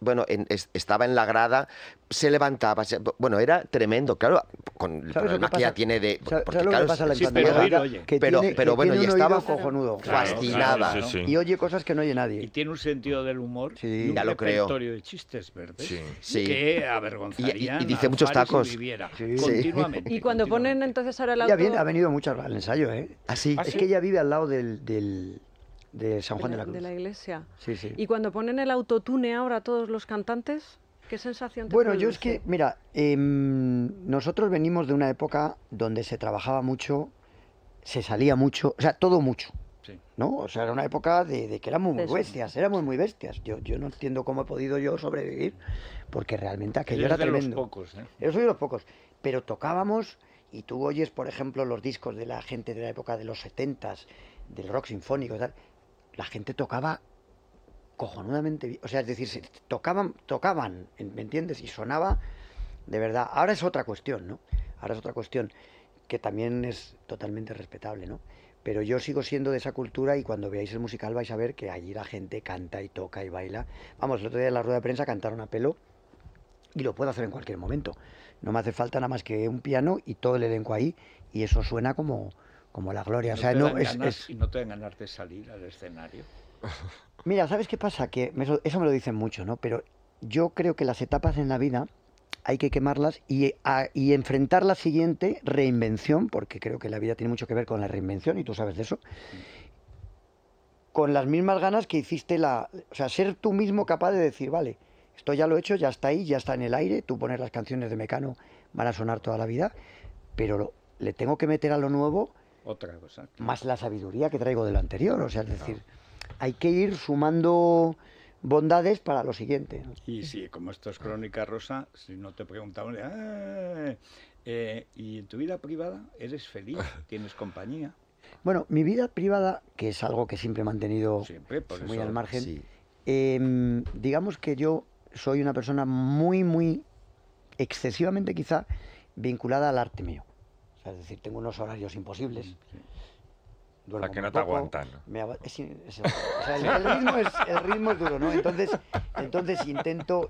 bueno, estaba en la grada, se levantaba, bueno, era tremendo, claro, con el ¿Sabes lo problema que que ya pasa? tiene de... ¿Sabes porque, lo que claro, pasa a la sí, infanta pero Margarita? oye, Que pero bueno, tiene y un estaba oído cojonudo. fascinada. Sí, sí. Y oye cosas que no oye nadie. Y tiene un sentido del humor Sí. y un Ya lo creo. repertorio de chistes verdes Sí. Sí. que avergonzarían Y dice a muchos Fari si tacos. viviera Sí. continuamente. Y cuando ponen continuamente. entonces ahora el Ella auto ha venido muchas al ensayo, ¿eh? Así. Es que ella vive al lado de San Juan de la Cruz. de la iglesia. Sí, sí. Y cuando ponen el autotune ahora todos los cantantes, ¿qué sensación te Bueno, yo es produce? que, mira, nosotros venimos de una época donde se trabajaba mucho, se salía mucho, o sea, todo mucho, Sí. ¿no? O sea, era una época de que éramos muy Eso. bestias, éramos muy bestias. Yo no entiendo cómo he podido yo sobrevivir, porque realmente aquello Eres era de los tremendo. pocos, ¿eh? Yo soy de los pocos, pero tocábamos, y tú oyes, por ejemplo, los discos de la gente de la época de los 70s, del rock sinfónico y tal, la gente tocaba cojonudamente bien, o sea, es decir, tocaban, ¿me entiendes? Y sonaba de verdad. Ahora es otra cuestión, ¿no? Ahora es otra cuestión que también es totalmente respetable, ¿no? Pero yo sigo siendo de esa cultura y cuando veáis el musical vais a ver que allí la gente canta y toca y baila. Vamos, el otro día en la rueda de prensa cantaron a pelo y lo puedo hacer en cualquier momento. No me hace falta nada más que un piano y todo el elenco ahí y eso suena como la gloria. O sea, te no, dan ganas, y no te dan ganas de salir al escenario. Mira, ¿sabes qué pasa? Que eso me lo dicen mucho, ¿no? Pero yo creo que las etapas en la vida hay que quemarlas y enfrentar la siguiente reinvención, porque creo que la vida tiene mucho que ver con la reinvención, y tú sabes de eso, con las mismas ganas que hiciste o sea, ser tú mismo capaz de decir, vale, esto ya lo he hecho, ya está ahí, ya está en el aire, tú pones las canciones de Mecano, van a sonar toda la vida, pero le tengo que meter a lo nuevo Otra cosa. más la sabiduría que traigo de lo anterior, o sea, es decir, hay que ir sumando bondades para lo siguiente, ¿no? Y sí, como esto es Crónica Rosa, si no te preguntamos, ¿y en tu vida privada eres feliz? ¿Tienes compañía? Bueno, mi vida privada, que es algo que siempre he mantenido Siempre, por muy eso. al margen, Sí. digamos que yo soy una persona muy, muy excesivamente quizá vinculada al arte mío. O sea, es decir, tengo unos horarios imposibles. Sí. Duermo La que muy no te poco, aguantan, ¿no? o sea, el ritmo es duro, ¿no? Entonces intento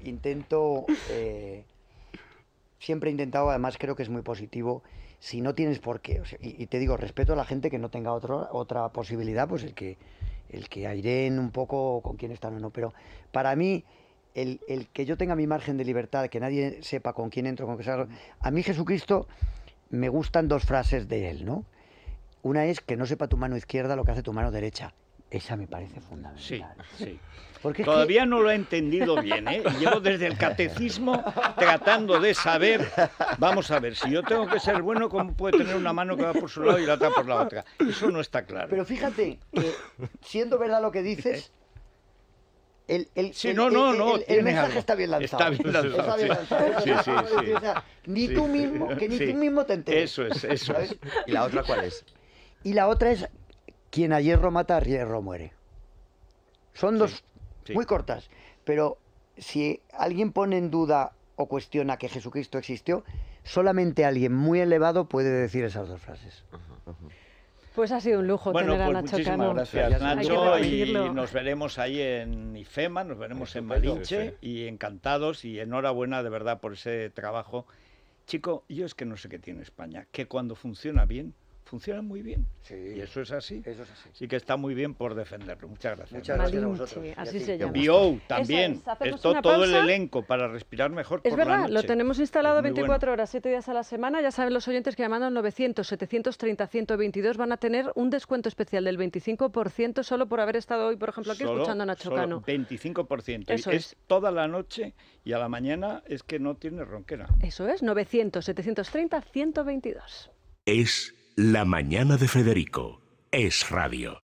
siempre he intentado, además creo que es muy positivo, si no tienes por qué, o sea, y te digo, respeto a la gente que no tenga otra posibilidad, pues el que aireen un poco con quién están o no, pero para mí el que yo tenga mi margen de libertad, que nadie sepa con quién entro, con qué salgo, a mí Jesucristo me gustan dos frases de él, ¿no? Una es que no sepa tu mano izquierda lo que hace tu mano derecha. Esa me parece fundamental. Sí, sí. Porque es Todavía no lo he entendido bien, ¿eh? Llevo desde el catecismo tratando de saber, vamos a ver, si yo tengo que ser bueno, ¿cómo puede tener una mano que va por su lado y la otra por la otra? Eso no está claro. Pero fíjate, que, siendo verdad lo que dices, Sí, el tiene mensaje algo. está bien lanzado. Está bien lanzado, Está bien sí. lanzado. Sí, sí, sí. O sea, ni Sí. tú mismo, que ni Sí. tú mismo te enteres. Eso es. ¿Sabes? ¿Y la otra cuál es? Y la otra es, quien a hierro mata, a hierro muere. Son dos sí. muy cortas, pero si alguien pone en duda o cuestiona que Jesucristo existió, solamente alguien muy elevado puede decir esas dos frases. Pues ha sido un lujo Bueno, tener a pues Nacho muchísimas Cano. gracias, Hay que Nacho, y repetirlo. nos veremos ahí en IFEMA, nos veremos en Estupendo. Malinche, Sí, y encantados, y enhorabuena de verdad por ese trabajo. Chico, yo es que no sé qué tiene España, que cuando funciona bien, funciona muy bien, Sí. y eso es así. Eso es así. Así que está muy bien por defenderlo. Muchas gracias. Muchas gracias a Malinche, vosotros. Y a así ti. se llama. BO también, Eso es, hacemos esto una todo el pausa. elenco para respirar mejor Es por la verdad, noche. lo tenemos instalado Es muy 24 horas, 7 días a la semana. Ya saben los oyentes que llamando al 900 730 122 van a tener un descuento especial del 25% solo por haber estado hoy, por ejemplo, aquí escuchando a Nacho solo Cano. 25%. Eso Y es. es toda la noche y a la mañana es que no tiene ronquera. Eso es, 900 730 122. Es La Mañana de Federico. Es Radio.